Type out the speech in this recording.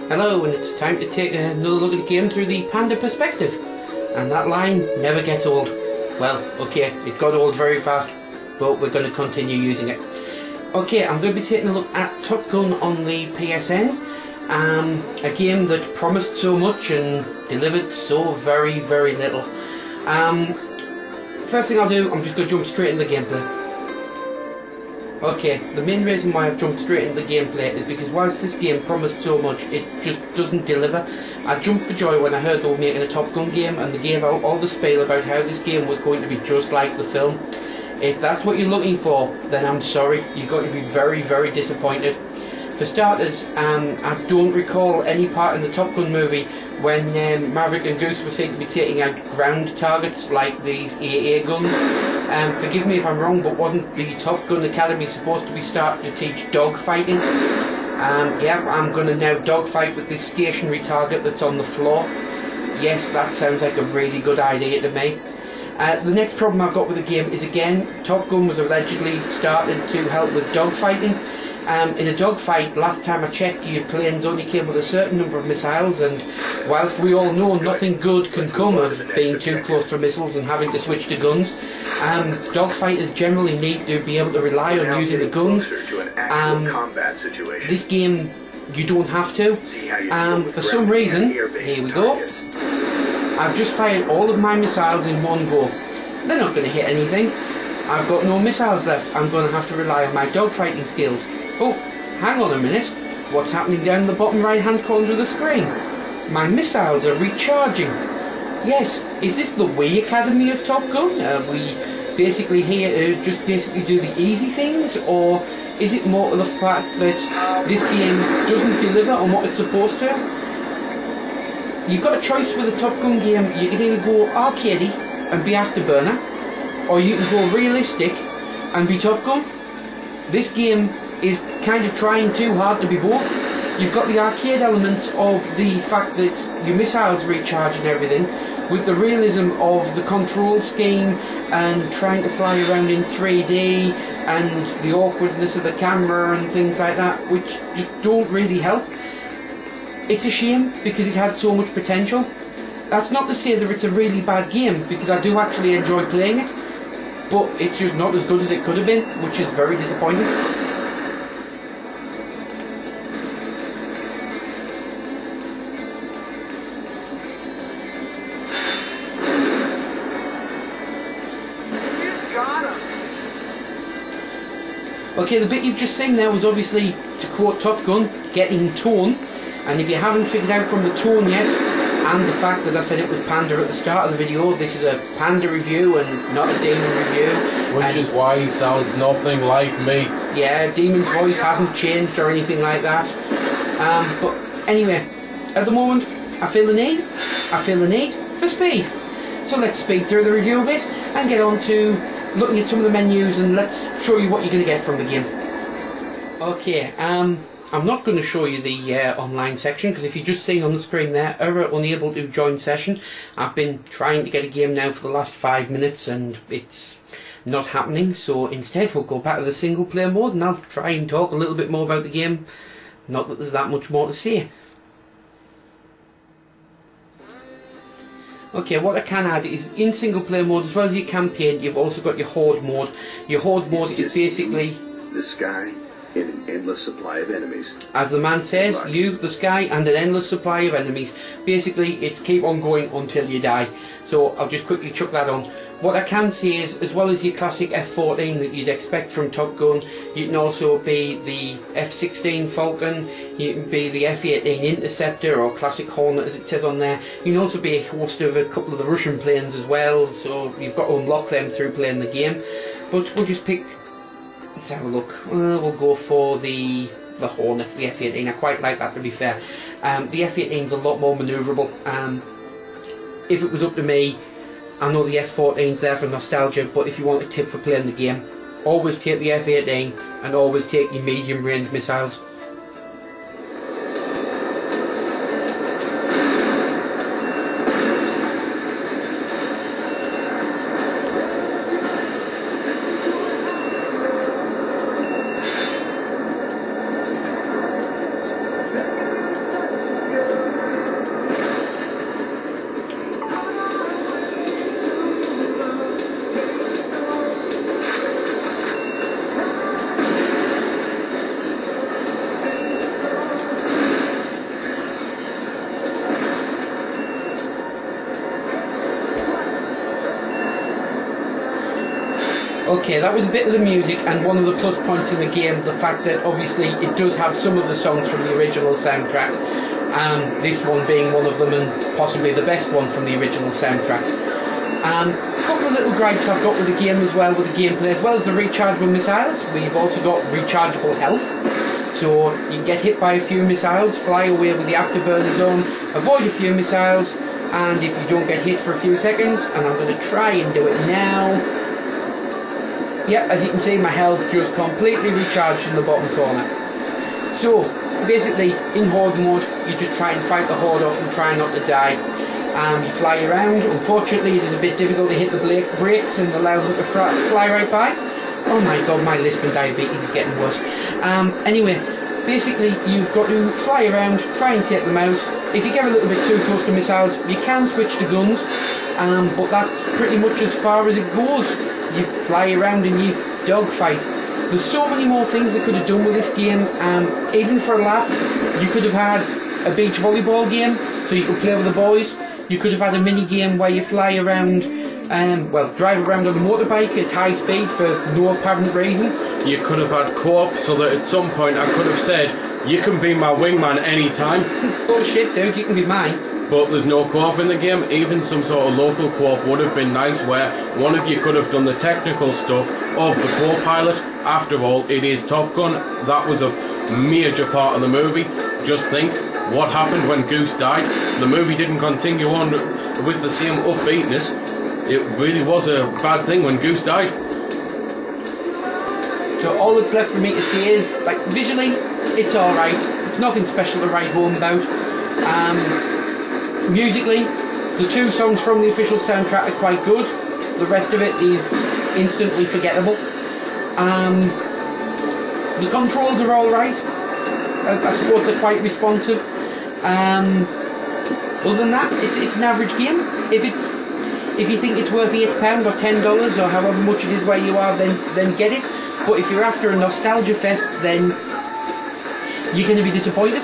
Hello, and it's time to take another look at the game through the Panda perspective. And that line never gets old. Well, okay, it got old very fast, but we're going to continue using it. Okay, I'm going to be taking a look at Top Gun on the PSN. A game that promised so much and delivered so very, very little. First thing I'll do, I'm just going to jump straight into the gameplay. Okay, the main reason why I've jumped straight into the gameplay is because whilst this game promised so much, it just doesn't deliver. I jumped for joy when I heard they were making a Top Gun game and they gave out all the spiel about how this game was going to be just like the film. If that's what you're looking for, then I'm sorry, you've got to be very, very disappointed. For starters, I don't recall any part in the Top Gun movie when Maverick and Goose were seen to be taking out ground targets like these AA guns. Forgive me if I'm wrong, but wasn't the Top Gun Academy supposed to be starting to teach dogfighting? Yeah, I'm going to now dogfight with this stationary target that's on the floor. Yes, that sounds like a really good idea to me. The next problem I've got with the game is, again, Top Gun was allegedly started to help with dogfighting. In a dogfight, last time I checked, your planes only came with a certain number of missiles, and whilst we all know nothing good can come of being too close to missiles and having to switch to guns, dogfighters generally need to be able to rely on using the guns. This game, you don't have to. For some reason, here we go, I've just fired all of my missiles in one go. They're not going to hit anything. I've got no missiles left. I'm going to have to rely on my dogfighting skills. Oh, hang on a minute. What's happening down the bottom right hand corner of the screen? My missiles are recharging. Yes, is this the Wii Academy of Top Gun? Are we basically here to just basically do the easy things? Or is it more to the fact that this game doesn't deliver on what it's supposed to? You've got a choice with a Top Gun game. You can either go arcadey and be Afterburner, or you can go realistic and be Top Gun. This game is kind of trying too hard to be both. You've got the arcade elements of the fact that your missiles recharge and everything, with the realism of the control scheme and trying to fly around in 3D and the awkwardness of the camera and things like that, which just don't really help. It's a shame because it had so much potential. That's not to say that it's a really bad game, because I do actually enjoy playing it, but it's just not as good as it could have been, which is very disappointing. Okay, the bit you've just seen there was obviously, to quote Top Gun, getting tone, and if you haven't figured out from the tone yet, and the fact that I said it was Panda at the start of the video, this is a Panda review and not a Demon review. Which is why he sounds nothing like me. Yeah, Demon's voice hasn't changed or anything like that. But anyway, at the moment, I feel the need for speed. So let's speed through the review a bit and get on to looking at some of the menus, and let's show you what you're going to get from the game. Okay, I'm not going to show you the online section, because if you've just seen on the screen there, error unable to join session. I've been trying to get a game now for the last 5 minutes and it's not happening, so instead we'll go back to the single player mode and I'll try and talk a little bit more about the game. Not that there's that much more to say. Okay, what I can add is in single player mode, as well as your campaign, you've also got your horde mode. Your horde mode is basically the sky and an endless supply of enemies. As the man says, you, the sky, and an endless supply of enemies. Basically, it's keep on going until you die. So I'll just quickly chuck that on. What I can say is, as well as your classic F-14 that you'd expect from Top Gun, you can also be the F-16 Falcon, you can be the F-18 Interceptor, or Classic Hornet as it says on there. You can also be a host of a couple of the Russian planes as well, so you've got to unlock them through playing the game. But we'll just pick, let's have a look, we'll go for the Hornet, the F-18. I quite like that, to be fair. The F-18 is a lot more manoeuvrable. If it was up to me, I know the F-14's there for nostalgia, but if you want a tip for playing the game, always take the F-18 and always take your medium range missiles. Okay, that was a bit of the music, and one of the plus points in the game, the fact that obviously it does have some of the songs from the original soundtrack. This one being one of them, and possibly the best one from the original soundtrack. A couple of little gripes I've got with the game as well, with the gameplay, as well as the rechargeable missiles. We've also got rechargeable health, so you can get hit by a few missiles, fly away with the afterburner zone, avoid a few missiles, and if you don't get hit for a few seconds, and I'm going to try and do it now. Yep, as you can see, my health just completely recharged in the bottom corner. So basically, in Horde mode, you just try and fight the Horde off and try not to die. You fly around. Unfortunately, it is a bit difficult to hit the brakes and allow them to fly right by. Oh my god, my lisp and diabetes is getting worse. Anyway, basically, you've got to fly around, try and take them out. If you get a little bit too close to missiles, you can switch to guns, but that's pretty much as far as it goes. You fly around and you dogfight. There's so many more things they could have done with this game. Even for a laugh, you could have had a beach volleyball game, so you could play with the boys. You could have had a mini game where you fly around, drive around on a motorbike at high speed for no apparent reason. You could have had co-op, so that at some point I could have said, you can be my wingman anytime. Oh shit, dude, you can be mine. But there's no co-op in the game. Even some sort of local co-op would have been nice, where one of you could have done the technical stuff of the co-pilot. After all, it is Top Gun. That was a major part of the movie. Just think, what happened when Goose died? The movie didn't continue on with the same upbeatness. It really was a bad thing when Goose died. So all that's left for me to say is, like, visually, it's alright. It's nothing special to write home about. Musically, the two songs from the official soundtrack are quite good. The rest of it is instantly forgettable. The controls are alright. I suppose they're quite responsive. Other than that, it's an average game. If you think it's worth £8 or $10 or however much it is where you are, then get it. But if you're after a nostalgia fest, then you're going to be disappointed.